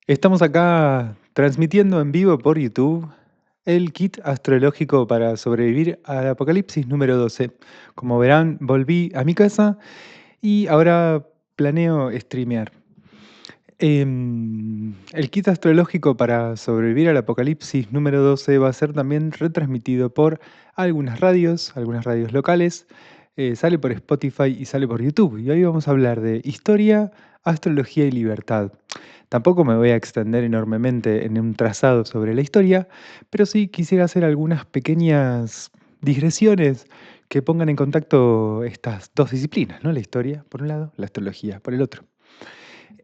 Estamos acá transmitiendo en vivo por YouTube el kit astrológico para sobrevivir al apocalipsis número 12. Como verán, volví a mi casa y ahora planeo streamear. El kit astrológico para sobrevivir al apocalipsis número 12 va a ser también retransmitido por algunas radios locales, sale por Spotify y sale por YouTube. Y hoy vamos a hablar de historia, astrología y libertad. Tampoco me voy a extender enormemente en un trazado sobre la historia, pero sí quisiera hacer algunas pequeñas digresiones que pongan en contacto estas dos disciplinas, ¿no? La historia por un lado, la astrología por el otro.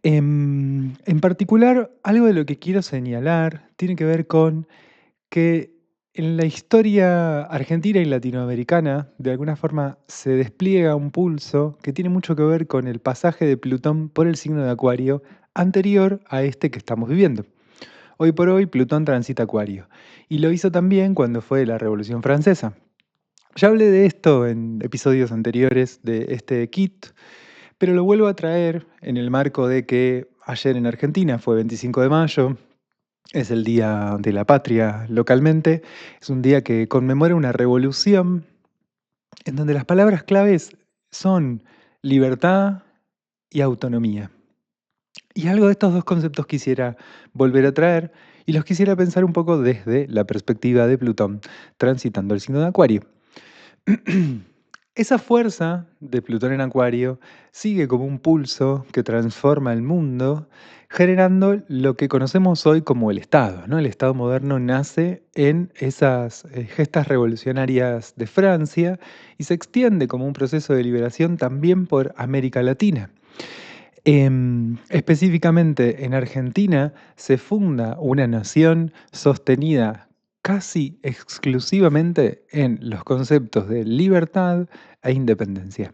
En particular, algo de lo que quiero señalar tiene que ver con que en la historia argentina y latinoamericana, de alguna forma, se despliega un pulso que tiene mucho que ver con el pasaje de Plutón por el signo de Acuario anterior a este que estamos viviendo. Hoy por hoy, Plutón transita Acuario, y lo hizo también cuando fue la Revolución Francesa. Ya hablé de esto en episodios anteriores de este kit, pero lo vuelvo a traer en el marco de que ayer en Argentina fue 25 de mayo, es el Día de la Patria localmente, es un día que conmemora una revolución en donde las palabras claves son libertad y autonomía. Y algo de estos dos conceptos quisiera volver a traer y los quisiera pensar un poco desde la perspectiva de Plutón, transitando el signo de Acuario. Esa fuerza de Plutón en Acuario sigue como un pulso que transforma el mundo, generando lo que conocemos hoy como el Estado, ¿no? El Estado moderno nace en esas gestas revolucionarias de Francia y se extiende como un proceso de liberación también por América Latina. Específicamente en Argentina se funda una nación sostenida casi exclusivamente en los conceptos de libertad e independencia.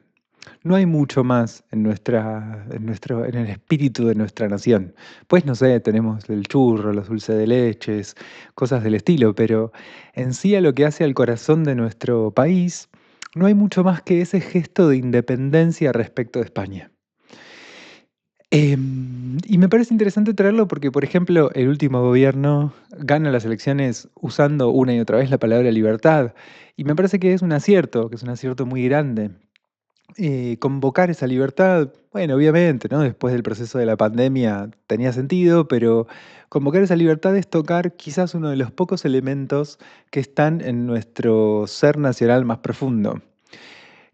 No hay mucho más en el espíritu de nuestra nación. Pues no sé, tenemos el churro, los dulces de leches, cosas del estilo, pero en sí a lo que hace al corazón de nuestro país, no hay mucho más que ese gesto de independencia respecto de España. Y me parece interesante traerlo porque, por ejemplo, el último gobierno gana las elecciones usando una y otra vez la palabra libertad. Y me parece que es un acierto muy grande. Convocar esa libertad, bueno, obviamente, ¿no? Después del proceso de la pandemia tenía sentido, pero convocar esa libertad es tocar quizás uno de los pocos elementos que están en nuestro ser nacional más profundo.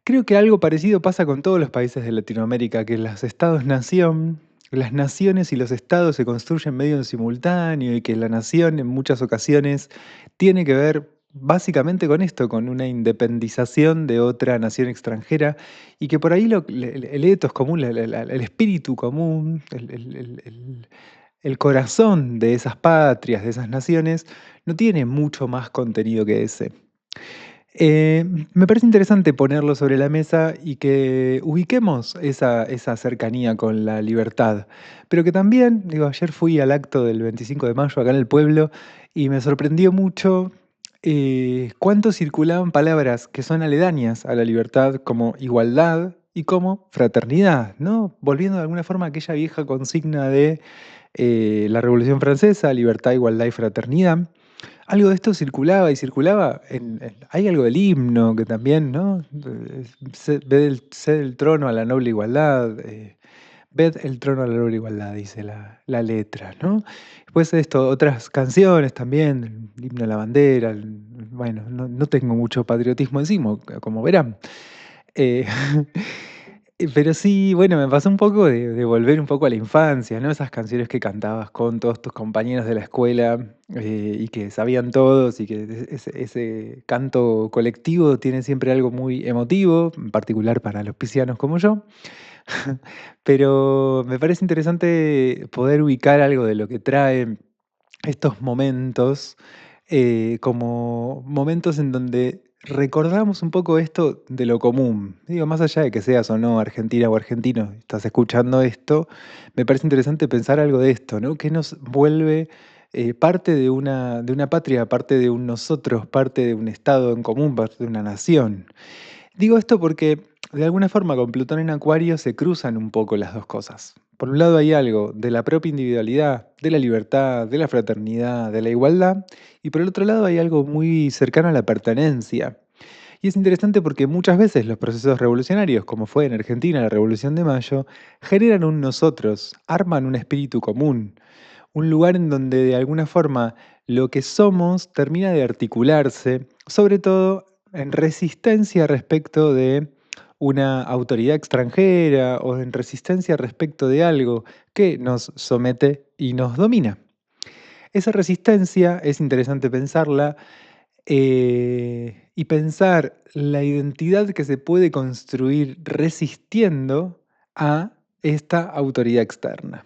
Creo que algo parecido pasa con todos los países de Latinoamérica, que los estados-nación, las naciones y los estados se construyen medio en simultáneo y que la nación en muchas ocasiones tiene que ver básicamente con esto, con una independización de otra nación extranjera y que por ahí el ethos común, el espíritu común, el corazón de esas patrias, de esas naciones, no tiene mucho más contenido que ese. Me parece interesante ponerlo sobre la mesa y que ubiquemos esa cercanía con la libertad, pero que también, digo, ayer fui al acto del 25 de mayo acá en el pueblo y me sorprendió mucho cuánto circulaban palabras que son aledañas a la libertad como igualdad y como fraternidad, ¿no? Volviendo de alguna forma a aquella vieja consigna de la Revolución Francesa, libertad, igualdad y fraternidad. Algo de esto circulaba y circulaba hay algo del himno que también, ¿no? Ced el trono a la noble igualdad, ved el trono a la noble igualdad, dice la letra, ¿no? Después de esto, otras canciones también, el himno a la bandera, bueno, no tengo mucho patriotismo encima, como verán. Eh, pero sí, bueno, me pasó un poco de volver un poco a la infancia, ¿no? Esas canciones que cantabas con todos tus compañeros de la escuela, y que sabían todos, y que ese canto colectivo tiene siempre algo muy emotivo, en particular para los piscianos como yo. Pero me parece interesante poder ubicar algo de lo que trae estos momentos, como momentos en donde recordamos un poco esto de lo común. Digo, más allá de que seas o no argentina o argentino, estás escuchando esto, me parece interesante pensar algo de esto, ¿no? ¿Qué nos vuelve parte de una patria, parte de un nosotros, parte de un estado en común, parte de una nación? Digo esto porque de alguna forma con Plutón en Acuario se cruzan un poco las dos cosas. Por un lado hay algo de la propia individualidad, de la libertad, de la fraternidad, de la igualdad, y por el otro lado hay algo muy cercano a la pertenencia. Y es interesante porque muchas veces los procesos revolucionarios, como fue en Argentina la Revolución de Mayo, generan un nosotros, arman un espíritu común, un lugar en donde de alguna forma lo que somos termina de articularse, sobre todo en resistencia respecto de una autoridad extranjera o en resistencia respecto de algo que nos somete y nos domina. Esa resistencia es interesante pensarla y pensar la identidad que se puede construir resistiendo a esta autoridad externa.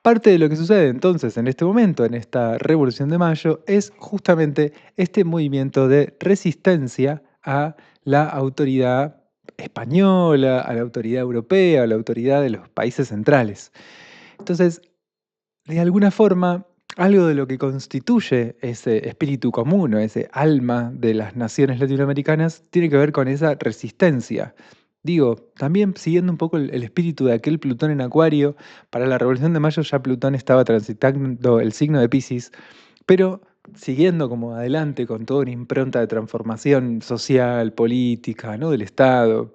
Parte de lo que sucede entonces en este momento, en esta Revolución de Mayo, es justamente este movimiento de resistencia a la autoridad española, a la autoridad europea, a la autoridad de los países centrales. Entonces, de alguna forma, algo de lo que constituye ese espíritu común o ese alma de las naciones latinoamericanas tiene que ver con esa resistencia. Digo, también siguiendo un poco el espíritu de aquel Plutón en Acuario, para la Revolución de Mayo ya Plutón estaba transitando el signo de Piscis, pero siguiendo como adelante con toda una impronta de transformación social, política, ¿no? Del Estado,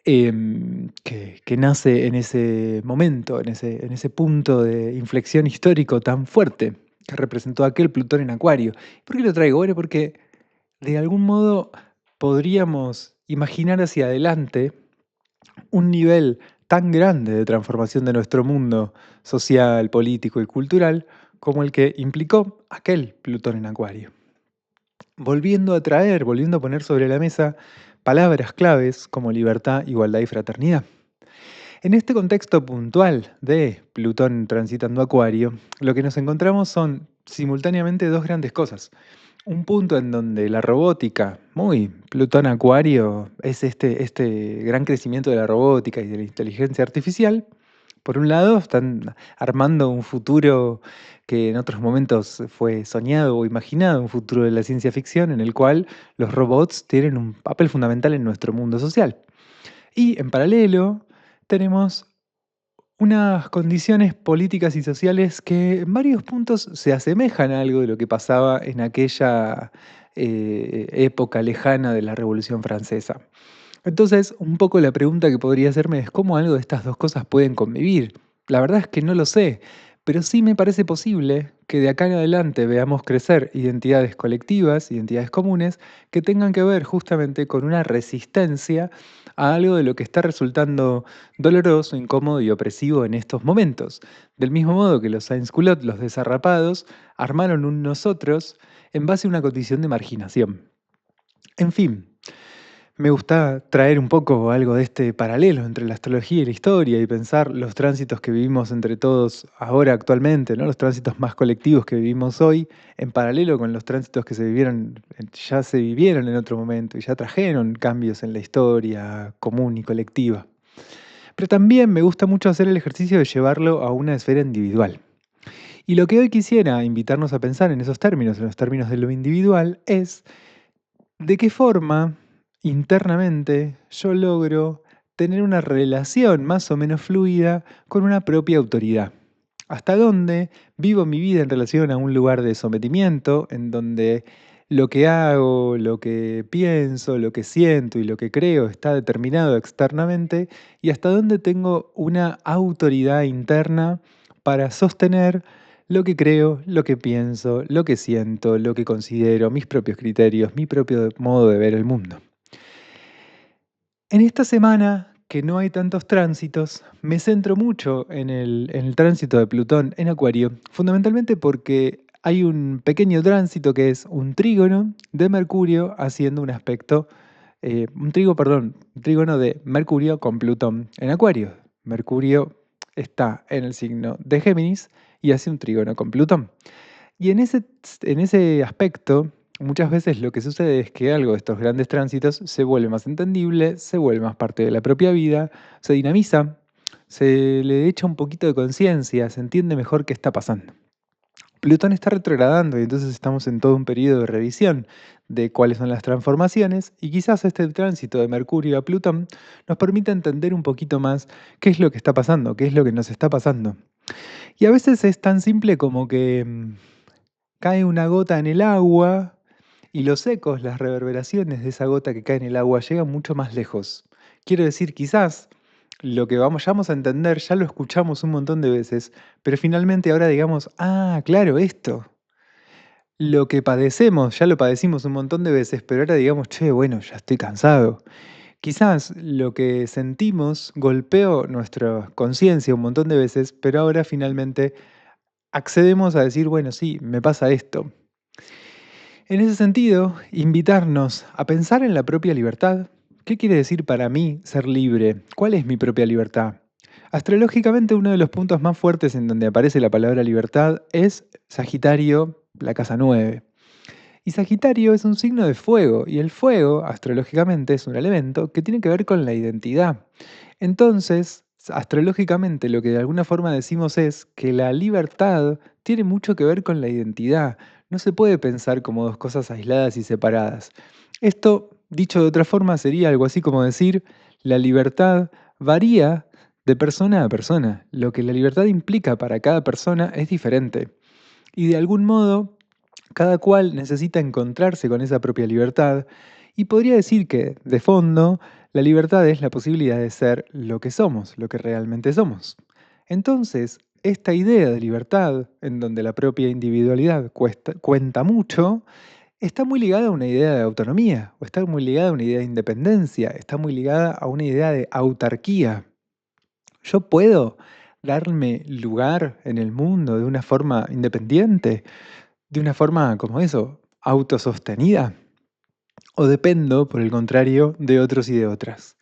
que nace en ese momento, en ese punto de inflexión histórico tan fuerte que representó aquel Plutón en Acuario. ¿Por qué lo traigo? Bueno, porque de algún modo podríamos imaginar hacia adelante un nivel tan grande de transformación de nuestro mundo social, político y cultural como el que implicó aquel Plutón en Acuario. Volviendo a poner sobre la mesa palabras claves como libertad, igualdad y fraternidad. En este contexto puntual de Plutón transitando Acuario, lo que nos encontramos son simultáneamente dos grandes cosas. Un punto en donde la robótica, muy Plutón Acuario, es este gran crecimiento de la robótica y de la inteligencia artificial. Por un lado, están armando un futuro que en otros momentos fue soñado o imaginado, un futuro de la ciencia ficción en el cual los robots tienen un papel fundamental en nuestro mundo social. Y en paralelo, tenemos unas condiciones políticas y sociales que en varios puntos se asemejan a algo de lo que pasaba en aquella época lejana de la Revolución Francesa. Entonces, un poco la pregunta que podría hacerme es cómo algo de estas dos cosas pueden convivir. La verdad es que no lo sé, pero sí me parece posible que de acá en adelante veamos crecer identidades colectivas, identidades comunes, que tengan que ver justamente con una resistencia a algo de lo que está resultando doloroso, incómodo y opresivo en estos momentos. Del mismo modo que los Sainz-Culot, los desarrapados, armaron un nosotros en base a una condición de marginación. En fin, me gusta traer un poco algo de este paralelo entre la astrología y la historia y pensar los tránsitos que vivimos entre todos ahora actualmente, ¿no? Los tránsitos más colectivos que vivimos hoy, en paralelo con los tránsitos que ya se vivieron en otro momento y ya trajeron cambios en la historia común y colectiva. Pero también me gusta mucho hacer el ejercicio de llevarlo a una esfera individual. Y lo que hoy quisiera invitarnos a pensar en los términos de lo individual, es ¿de qué forma internamente yo logro tener una relación más o menos fluida con una propia autoridad? ¿Hasta dónde vivo mi vida en relación a un lugar de sometimiento en donde lo que hago, lo que pienso, lo que siento y lo que creo está determinado externamente? ¿Y hasta dónde tengo una autoridad interna para sostener lo que creo, lo que pienso, lo que siento, lo que considero, mis propios criterios, mi propio modo de ver el mundo? En esta semana, que no hay tantos tránsitos, me centro mucho en el tránsito de Plutón en Acuario, fundamentalmente porque hay un pequeño tránsito que es un trígono de Mercurio haciendo un aspecto, un trígono de Mercurio con Plutón en Acuario. Mercurio está en el signo de Géminis y hace un trígono con Plutón. Y en ese aspecto, muchas veces lo que sucede es que algo de estos grandes tránsitos se vuelve más entendible, se vuelve más parte de la propia vida, se dinamiza, se le echa un poquito de conciencia, se entiende mejor qué está pasando. Plutón está retrogradando y entonces estamos en todo un periodo de revisión de cuáles son las transformaciones y quizás este tránsito de Mercurio a Plutón nos permita entender un poquito más qué es lo que está pasando, qué es lo que nos está pasando. Y a veces es tan simple como que cae una gota en el agua y los ecos, las reverberaciones de esa gota que cae en el agua llegan mucho más lejos. Quiero decir, quizás lo que vamos a entender ya lo escuchamos un montón de veces, pero finalmente ahora digamos, ah, claro, esto. Lo que padecemos, ya lo padecimos un montón de veces, pero ahora digamos, che, bueno, ya estoy cansado. Quizás lo que sentimos golpeó nuestra conciencia un montón de veces, pero ahora finalmente accedemos a decir, bueno, sí, me pasa esto. En ese sentido, invitarnos a pensar en la propia libertad. ¿Qué quiere decir para mí ser libre? ¿Cuál es mi propia libertad? Astrológicamente, uno de los puntos más fuertes en donde aparece la palabra libertad es Sagitario, la casa 9. Y Sagitario es un signo de fuego, y el fuego, astrológicamente, es un elemento que tiene que ver con la identidad. Entonces, astrológicamente, lo que de alguna forma decimos es que la libertad tiene mucho que ver con la identidad. No se puede pensar como dos cosas aisladas y separadas. Esto, dicho de otra forma, sería algo así como decir, la libertad varía de persona a persona. Lo que la libertad implica para cada persona es diferente. Y de algún modo, cada cual necesita encontrarse con esa propia libertad y podría decir que, de fondo, la libertad es la posibilidad de ser lo que somos, lo que realmente somos. Entonces, esta idea de libertad, en donde la propia individualidad cuenta mucho, está muy ligada a una idea de autonomía, o está muy ligada a una idea de independencia, está muy ligada a una idea de autarquía. Yo puedo darme lugar en el mundo de una forma independiente, de una forma como eso, autosostenida, o dependo, por el contrario, de otros y de otras.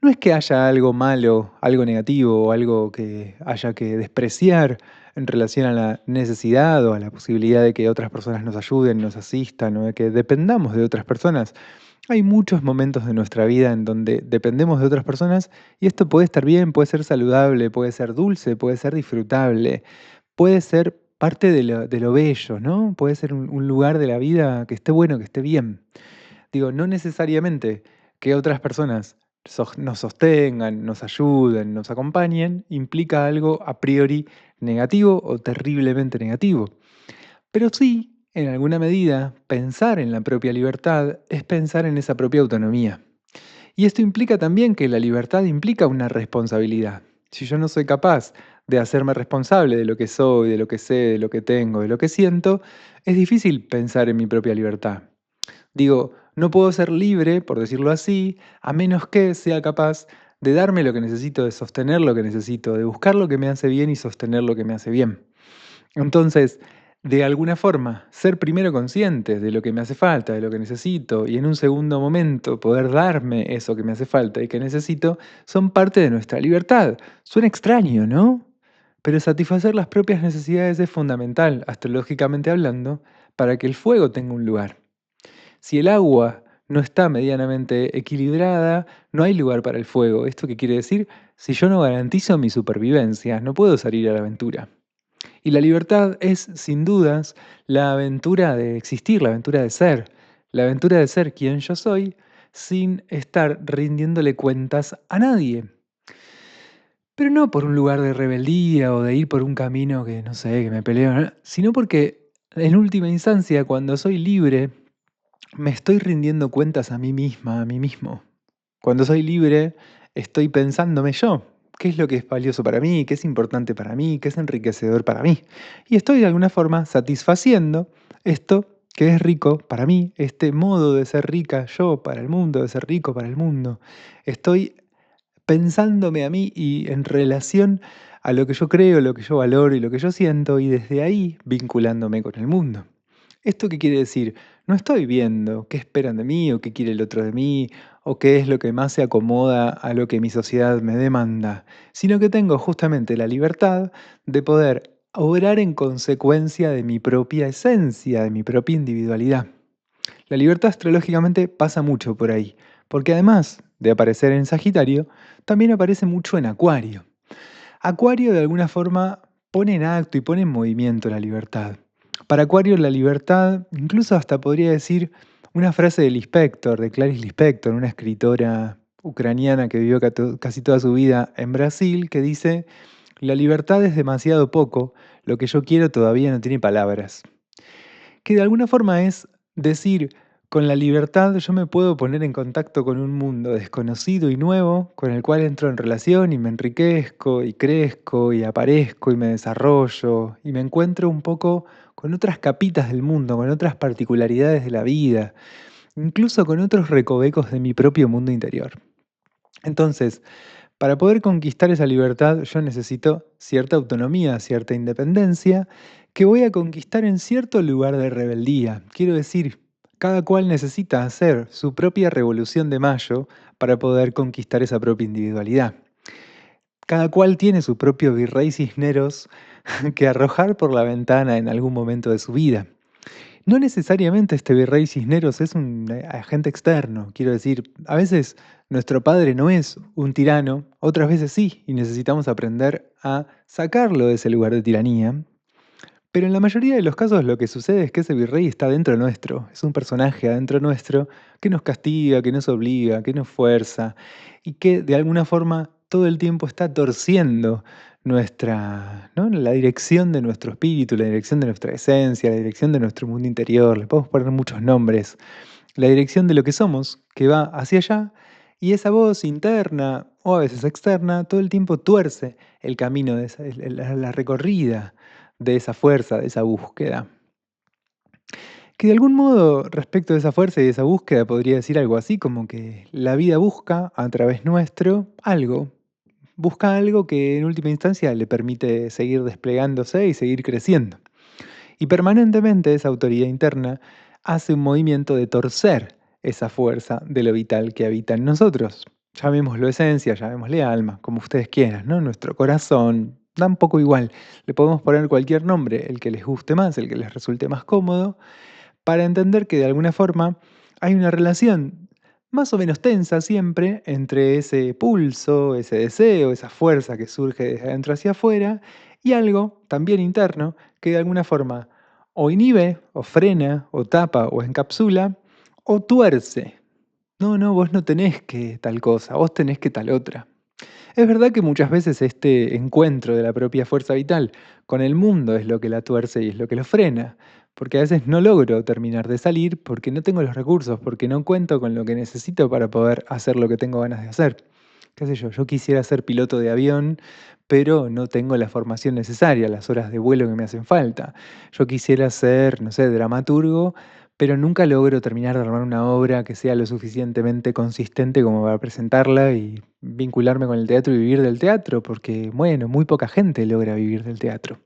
No es que haya algo malo, algo negativo o algo que haya que despreciar en relación a la necesidad o a la posibilidad de que otras personas nos ayuden, nos asistan o de que dependamos de otras personas. Hay muchos momentos de nuestra vida en donde dependemos de otras personas y esto puede estar bien, puede ser saludable, puede ser dulce, puede ser disfrutable, puede ser parte de lo bello, ¿no? Puede ser un lugar de la vida que esté bueno, que esté bien. Digo, no necesariamente que otras personas nos sostengan, nos ayuden, nos acompañen, implica algo a priori negativo o terriblemente negativo. Pero sí, en alguna medida, pensar en la propia libertad es pensar en esa propia autonomía. Y esto implica también que la libertad implica una responsabilidad. Si yo no soy capaz de hacerme responsable de lo que soy, de lo que sé, de lo que tengo, de lo que siento, es difícil pensar en mi propia libertad. Digo, no puedo ser libre, por decirlo así, a menos que sea capaz de darme lo que necesito, de sostener lo que necesito, de buscar lo que me hace bien y sostener lo que me hace bien. Entonces, de alguna forma, ser primero consciente de lo que me hace falta, de lo que necesito, y en un segundo momento poder darme eso que me hace falta y que necesito, son parte de nuestra libertad. Suena extraño, ¿no? Pero satisfacer las propias necesidades es fundamental, astrológicamente hablando, para que el fuego tenga un lugar. Si el agua no está medianamente equilibrada, no hay lugar para el fuego. ¿Esto qué quiere decir? Si yo no garantizo mi supervivencia, no puedo salir a la aventura. Y la libertad es, sin dudas, la aventura de existir, la aventura de ser, la aventura de ser quien yo soy sin estar rindiéndole cuentas a nadie. Pero no por un lugar de rebeldía o de ir por un camino que no sé, que me peleo, ¿no? Sino porque en última instancia, cuando soy libre, me estoy rindiendo cuentas a mí misma, a mí mismo. Cuando soy libre, estoy pensándome yo, qué es lo que es valioso para mí, qué es importante para mí, qué es enriquecedor para mí. Y estoy de alguna forma satisfaciendo esto que es rico para mí, este modo de ser rica yo para el mundo, de ser rico para el mundo. Estoy pensándome a mí y en relación a lo que yo creo, lo que yo valoro y lo que yo siento, y desde ahí vinculándome con el mundo. ¿Esto qué quiere decir? No estoy viendo qué esperan de mí o qué quiere el otro de mí o qué es lo que más se acomoda a lo que mi sociedad me demanda, sino que tengo justamente la libertad de poder obrar en consecuencia de mi propia esencia, de mi propia individualidad. La libertad astrológicamente pasa mucho por ahí, porque además de aparecer en Sagitario, también aparece mucho en Acuario. Acuario de alguna forma pone en acto y pone en movimiento la libertad. Para Acuario la libertad, incluso hasta podría decir una frase de Lispector, de Clarice Lispector, una escritora ucraniana que vivió casi toda su vida en Brasil, que dice, la libertad es demasiado poco, lo que yo quiero todavía no tiene palabras. Que de alguna forma es decir, con la libertad yo me puedo poner en contacto con un mundo desconocido y nuevo, con el cual entro en relación y me enriquezco y crezco y aparezco y me desarrollo y me encuentro un poco con otras capitas del mundo, con otras particularidades de la vida, incluso con otros recovecos de mi propio mundo interior. Entonces, para poder conquistar esa libertad yo necesito cierta autonomía, cierta independencia, que voy a conquistar en cierto lugar de rebeldía. Quiero decir, cada cual necesita hacer su propia revolución de mayo para poder conquistar esa propia individualidad. Cada cual tiene su propio virrey Cisneros que arrojar por la ventana en algún momento de su vida. No necesariamente este virrey Cisneros es un agente externo, quiero decir, a veces nuestro padre no es un tirano, otras veces sí, y necesitamos aprender a sacarlo de ese lugar de tiranía. Pero en la mayoría de los casos lo que sucede es que ese virrey está dentro nuestro, es un personaje adentro nuestro que nos castiga, que nos obliga, que nos fuerza y que de alguna forma todo el tiempo está torciendo nuestra, ¿no? La dirección de nuestro espíritu, la dirección de nuestra esencia, la dirección de nuestro mundo interior, le podemos poner muchos nombres, la dirección de lo que somos, que va hacia allá, y esa voz interna o a veces externa todo el tiempo tuerce el camino de la recorrida de esa fuerza, de esa búsqueda. Que de algún modo, respecto de esa fuerza y de esa búsqueda, podría decir algo así como que la vida busca a través nuestro algo. Busca algo que en última instancia le permite seguir desplegándose y seguir creciendo. Y permanentemente esa autoridad interna hace un movimiento de torcer esa fuerza de lo vital que habita en nosotros. Llamémoslo esencia, llamémosle alma, como ustedes quieran, ¿no? Nuestro corazón, da un poco igual. Le podemos poner cualquier nombre, el que les guste más, el que les resulte más cómodo, para entender que de alguna forma hay una relación más o menos tensa siempre entre ese pulso, ese deseo, esa fuerza que surge desde adentro hacia afuera y algo también interno que de alguna forma o inhibe, o frena, o tapa, o encapsula, o tuerce. No, no, vos no tenés que tal cosa, vos tenés que tal otra. Es verdad que muchas veces este encuentro de la propia fuerza vital con el mundo es lo que la tuerce y es lo que lo frena, porque a veces no logro terminar de salir porque no tengo los recursos, porque no cuento con lo que necesito para poder hacer lo que tengo ganas de hacer. Qué sé yo quisiera ser piloto de avión, pero no tengo la formación necesaria, las horas de vuelo que me hacen falta. Yo quisiera ser, no sé, dramaturgo, pero nunca logro terminar de armar una obra que sea lo suficientemente consistente como para presentarla y vincularme con el teatro y vivir del teatro, porque, bueno, muy poca gente logra vivir del teatro.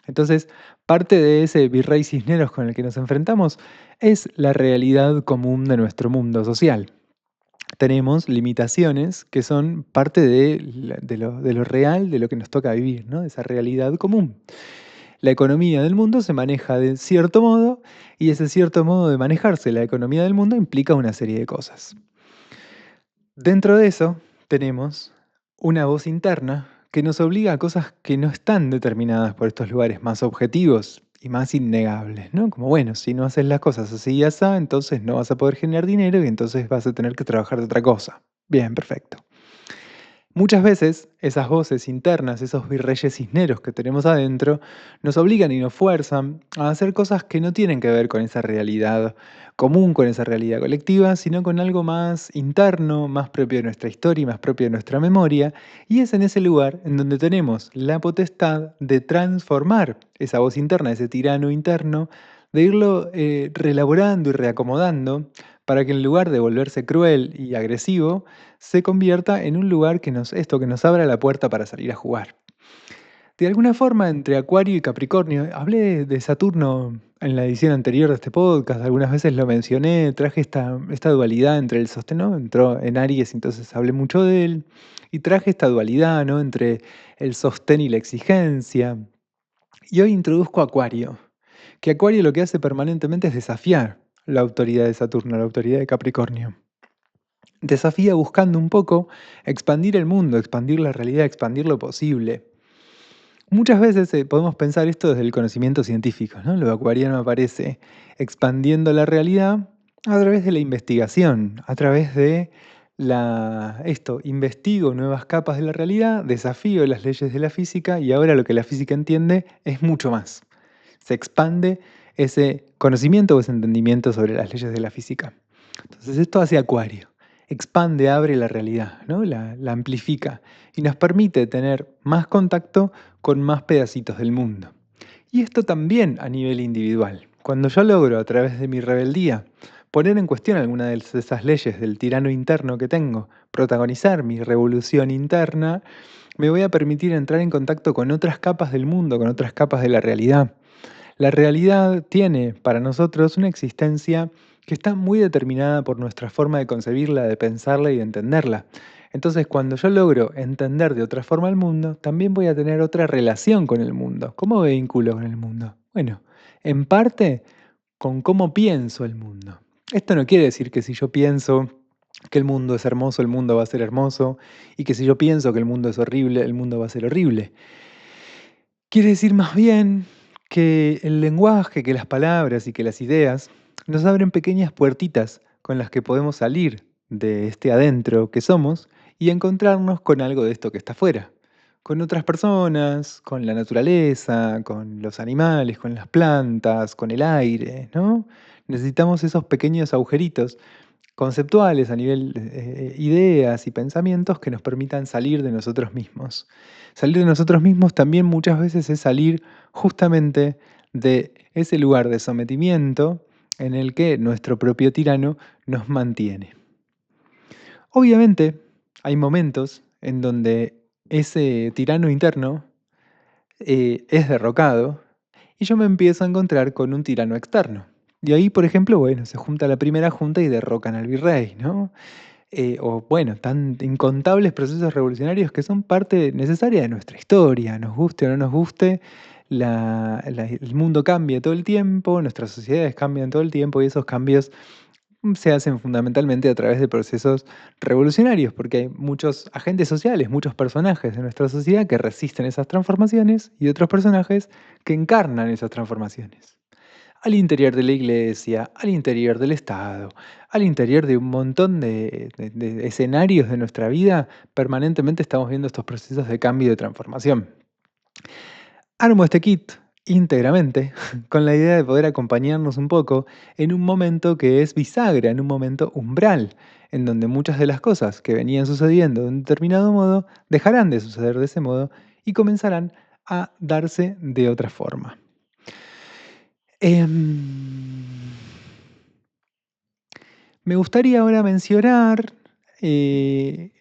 Entonces, parte de ese virrey Cisneros con el que nos enfrentamos es la realidad común de nuestro mundo social. Tenemos limitaciones que son parte de lo real, de lo que nos toca vivir, ¿no? Esa realidad común. La economía del mundo se maneja de cierto modo y ese cierto modo de manejarse la economía del mundo implica una serie de cosas. Dentro de eso tenemos una voz interna que nos obliga a cosas que no están determinadas por estos lugares más objetivos y más innegables, ¿no? Como bueno, si no haces las cosas así y así, entonces no vas a poder generar dinero y entonces vas a tener que trabajar de otra cosa. Bien, perfecto. Muchas veces esas voces internas, esos virreyes cisneros que tenemos adentro, nos obligan y nos fuerzan a hacer cosas que no tienen que ver con esa realidad común, con esa realidad colectiva, sino con algo más interno, más propio de nuestra historia y más propio de nuestra memoria. Y es en ese lugar en donde tenemos la potestad de transformar esa voz interna, ese tirano interno, de irlo reelaborando y reacomodando para que en lugar de volverse cruel y agresivo, se convierta en un lugar que nos abra la puerta para salir a jugar. De alguna forma, entre Acuario y Capricornio, hablé de Saturno en la edición anterior de este podcast, algunas veces lo mencioné, traje esta dualidad entre el sostén, ¿no? Entró en Aries, entonces hablé mucho de él, y traje esta dualidad, ¿no? Entre el sostén y la exigencia. Y hoy introduzco Acuario, que Acuario lo que hace permanentemente es desafiar la autoridad de Saturno, la autoridad de Capricornio. Desafía buscando un poco expandir el mundo, expandir la realidad, expandir lo posible. Muchas veces podemos pensar esto desde el conocimiento científico, ¿no? Lo acuariano aparece expandiendo la realidad a través de la investigación, a través de investigo nuevas capas de la realidad, desafío las leyes de la física y ahora lo que la física entiende es mucho más. Se expande ese conocimiento o ese entendimiento sobre las leyes de la física. Entonces esto hace Acuario, expande, abre la realidad, ¿no? La amplifica y nos permite tener más contacto con más pedacitos del mundo. Y esto también a nivel individual. Cuando yo logro a través de mi rebeldía poner en cuestión alguna de esas leyes del tirano interno que tengo, protagonizar mi revolución interna, me voy a permitir entrar en contacto con otras capas del mundo, con otras capas de la realidad. La realidad tiene para nosotros una existencia que está muy determinada por nuestra forma de concebirla, de pensarla y de entenderla. Entonces, cuando yo logro entender de otra forma el mundo, también voy a tener otra relación con el mundo. ¿Cómo me vinculo con el mundo? Bueno, en parte con cómo pienso el mundo. Esto no quiere decir que si yo pienso que el mundo es hermoso, el mundo va a ser hermoso, y que si yo pienso que el mundo es horrible, el mundo va a ser horrible. Quiere decir más bien que el lenguaje, que las palabras y que las ideas nos abren pequeñas puertitas con las que podemos salir de este adentro que somos y encontrarnos con algo de esto que está afuera, con otras personas, con la naturaleza, con los animales, con las plantas, con el aire, ¿no? Necesitamos esos pequeños agujeritos conceptuales a nivel ideas y pensamientos que nos permitan salir de nosotros mismos. Salir de nosotros mismos también muchas veces es salir justamente de ese lugar de sometimiento en el que nuestro propio tirano nos mantiene. Obviamente hay momentos en donde ese tirano interno es derrocado y yo me empiezo a encontrar con un tirano externo. Y ahí, por ejemplo, bueno, se junta la primera junta y derrocan al virrey, ¿no? O bueno, tan incontables procesos revolucionarios que son parte necesaria de nuestra historia, nos guste o no nos guste, el mundo cambia todo el tiempo, nuestras sociedades cambian todo el tiempo y esos cambios se hacen fundamentalmente a través de procesos revolucionarios, porque hay muchos agentes sociales, muchos personajes de nuestra sociedad que resisten esas transformaciones y otros personajes que encarnan esas transformaciones al interior de la iglesia, al interior del Estado, al interior de un montón de escenarios de nuestra vida, permanentemente estamos viendo estos procesos de cambio y de transformación. Armo este kit íntegramente con la idea de poder acompañarnos un poco en un momento que es bisagra, en un momento umbral, en donde muchas de las cosas que venían sucediendo de un determinado modo dejarán de suceder de ese modo y comenzarán a darse de otra forma. Em, Me gustaría ahora mencionar eh,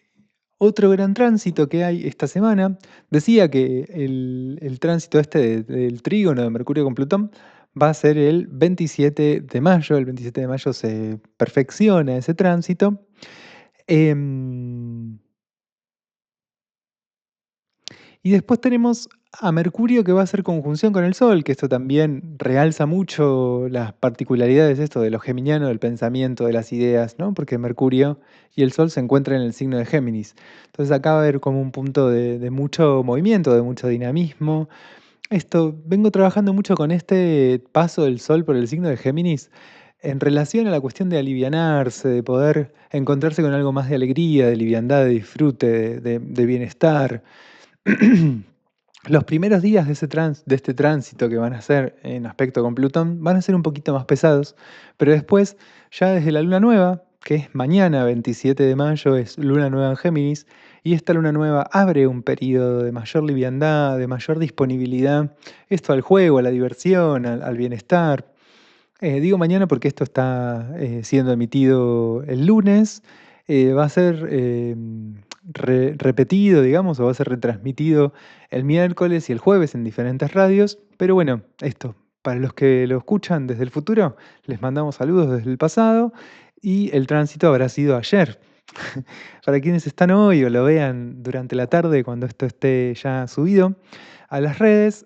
otro gran tránsito que hay esta semana. Decía que el tránsito del trígono de Mercurio con Plutón va a ser el 27 de mayo. El 27 de mayo se perfecciona ese tránsito. Em, Y después tenemos a Mercurio que va a hacer conjunción con el Sol, que esto también realza mucho las particularidades esto de lo geminiano, del pensamiento, de las ideas, ¿no? Porque Mercurio y el Sol se encuentran en el signo de Géminis. Entonces acá va a haber como un punto de mucho movimiento, de mucho dinamismo. Vengo trabajando mucho con este paso del Sol por el signo de Géminis en relación a la cuestión de alivianarse, de poder encontrarse con algo más de alegría, de liviandad, de disfrute, de bienestar. Los primeros días de este tránsito que van a ser en aspecto con Plutón van a ser un poquito más pesados, pero después, ya desde la luna nueva, que es mañana, 27 de mayo, es luna nueva en Géminis, y esta luna nueva abre un periodo de mayor liviandad, de mayor disponibilidad, esto al juego, a la diversión, al bienestar. Digo mañana porque esto está siendo emitido el lunes, va a ser repetido, digamos, o va a ser retransmitido el miércoles y el jueves en diferentes radios, pero bueno, para los que lo escuchan desde el futuro, les mandamos saludos desde el pasado y el tránsito habrá sido ayer. Para quienes están hoy o lo vean durante la tarde cuando esto esté ya subido a las redes,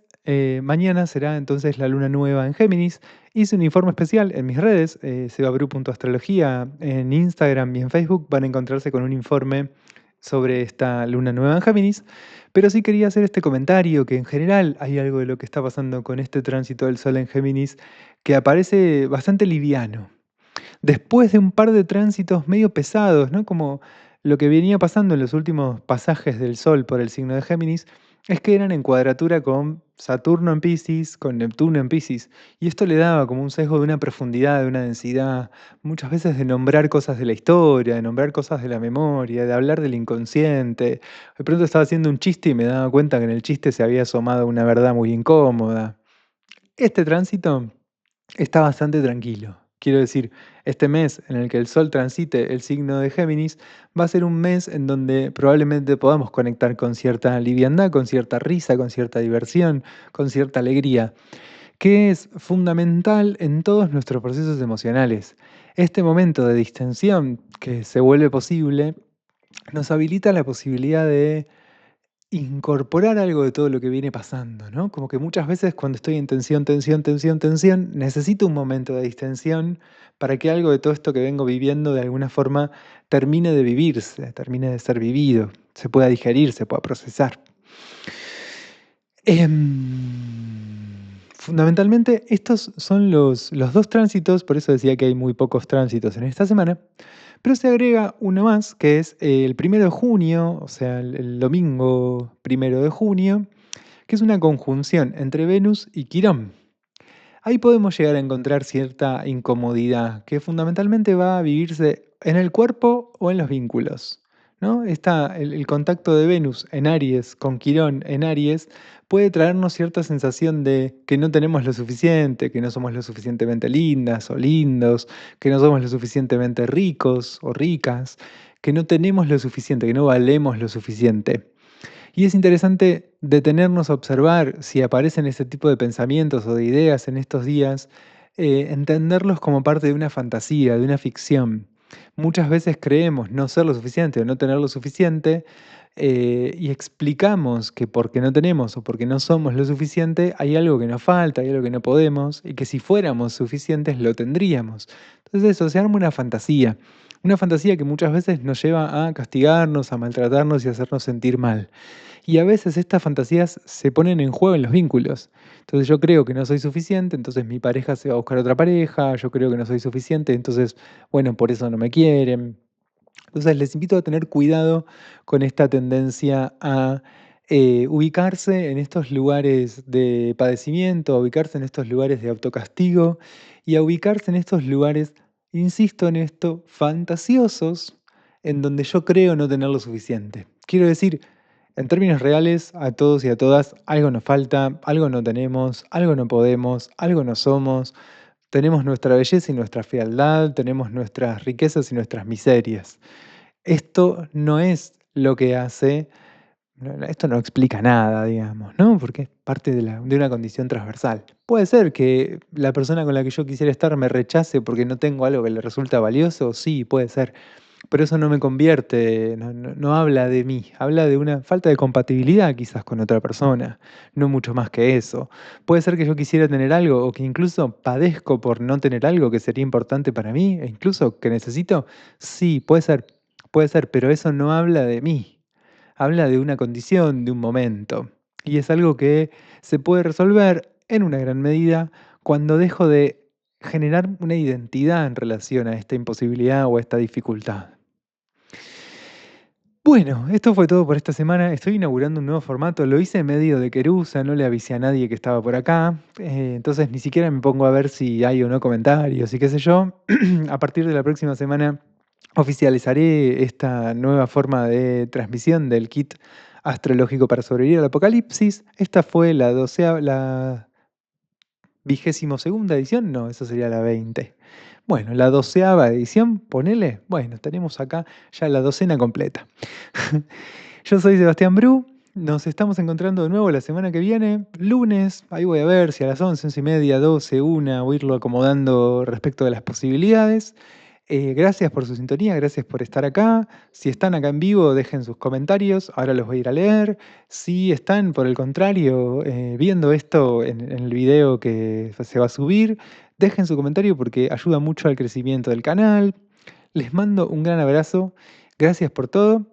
mañana será entonces la luna nueva en Géminis. Hice un informe especial en mis redes, sebabru.astrología, en Instagram y en Facebook van a encontrarse con un informe sobre esta luna nueva en Géminis, pero sí quería hacer este comentario que en general hay algo de lo que está pasando con este tránsito del Sol en Géminis que aparece bastante liviano. Después de un par de tránsitos medio pesados, ¿no? Como lo que venía pasando en los últimos pasajes del Sol por el signo de Géminis, es que eran en cuadratura con Saturno en Piscis, con Neptuno en Piscis, y esto le daba como un sesgo de una profundidad, de una densidad, muchas veces de nombrar cosas de la historia, de nombrar cosas de la memoria, de hablar del inconsciente. De pronto estaba haciendo un chiste y me daba cuenta que en el chiste se había asomado una verdad muy incómoda. Este tránsito está bastante tranquilo. Quiero decir, este mes en el que el Sol transite el signo de Géminis va a ser un mes en donde probablemente podamos conectar con cierta liviandad, con cierta risa, con cierta diversión, con cierta alegría, que es fundamental en todos nuestros procesos emocionales. Este momento de distensión que se vuelve posible nos habilita la posibilidad de incorporar algo de todo lo que viene pasando, ¿no? Como que muchas veces cuando estoy en tensión, tensión, tensión, tensión, necesito un momento de distensión para que algo de todo esto que vengo viviendo de alguna forma termine de vivirse, termine de ser vivido, se pueda digerir, se pueda procesar. Fundamentalmente, estos son los dos tránsitos, por eso decía que hay muy pocos tránsitos en esta semana, pero se agrega uno más, que es el 1 de junio, o sea, el domingo 1 de junio, que es una conjunción entre Venus y Quirón. Ahí podemos llegar a encontrar cierta incomodidad que fundamentalmente va a vivirse en el cuerpo o en los vínculos, ¿no? El contacto de Venus en Aries con Quirón en Aries puede traernos cierta sensación de que no tenemos lo suficiente, que no somos lo suficientemente lindas o lindos, que no somos lo suficientemente ricos o ricas, que no tenemos lo suficiente, que no valemos lo suficiente. Y es interesante detenernos a observar si aparecen ese tipo de pensamientos o de ideas en estos días, entenderlos como parte de una fantasía, de una ficción. Muchas veces creemos no ser lo suficiente o no tener lo suficiente y explicamos que porque no tenemos o porque no somos lo suficiente hay algo que nos falta, hay algo que no podemos y que si fuéramos suficientes lo tendríamos. Entonces eso, se arma una fantasía que muchas veces nos lleva a castigarnos, a maltratarnos y a hacernos sentir mal. Y a veces estas fantasías se ponen en juego en los vínculos. Entonces yo creo que no soy suficiente, entonces mi pareja se va a buscar otra pareja, yo creo que no soy suficiente, entonces, bueno, por eso no me quieren. Entonces les invito a tener cuidado con esta tendencia a ubicarse en estos lugares de padecimiento, a ubicarse en estos lugares de autocastigo y a ubicarse en estos lugares, insisto en esto, fantasiosos, en donde yo creo no tener lo suficiente. Quiero decir, en términos reales, a todos y a todas, algo nos falta, algo no tenemos, algo no podemos, algo no somos. Tenemos nuestra belleza y nuestra fealdad, tenemos nuestras riquezas y nuestras miserias. Esto no es lo que hace, esto no explica nada, digamos, ¿no? Porque es parte de una condición transversal. Puede ser que la persona con la que yo quisiera estar me rechace porque no tengo algo que le resulta valioso, sí, puede ser. Pero eso no me convierte, no habla de mí, habla de una falta de compatibilidad quizás con otra persona, no mucho más que eso. Puede ser que yo quisiera tener algo o que incluso padezco por no tener algo que sería importante para mí e incluso que necesito. Sí, puede ser, pero eso no habla de mí, habla de una condición, de un momento. Y es algo que se puede resolver en una gran medida cuando dejo de generar una identidad en relación a esta imposibilidad o a esta dificultad. Bueno, esto fue todo por esta semana. Estoy inaugurando un nuevo formato. Lo hice en medio de querusa, no le avisé a nadie que estaba por acá. Entonces ni siquiera me pongo a ver si hay o no comentarios y qué sé yo. A partir de la próxima semana oficializaré esta nueva forma de transmisión del kit astrológico para sobrevivir al apocalipsis. Esta fue la 22ª edición, no, eso sería la 20. Bueno, la 12ª edición, ponele. Bueno, tenemos acá ya la docena completa. Yo soy Sebastián Bru. Nos estamos encontrando de nuevo la semana que viene, lunes. Ahí voy a ver si a las 11, 11:30, 12, 1, o irlo acomodando respecto de las posibilidades. Gracias por su sintonía, gracias por estar acá. Si están acá en vivo, dejen sus comentarios, ahora los voy a ir a leer. Si están, por el contrario, viendo esto en el video que se va a subir, dejen su comentario porque ayuda mucho al crecimiento del canal. Les mando un gran abrazo, gracias por todo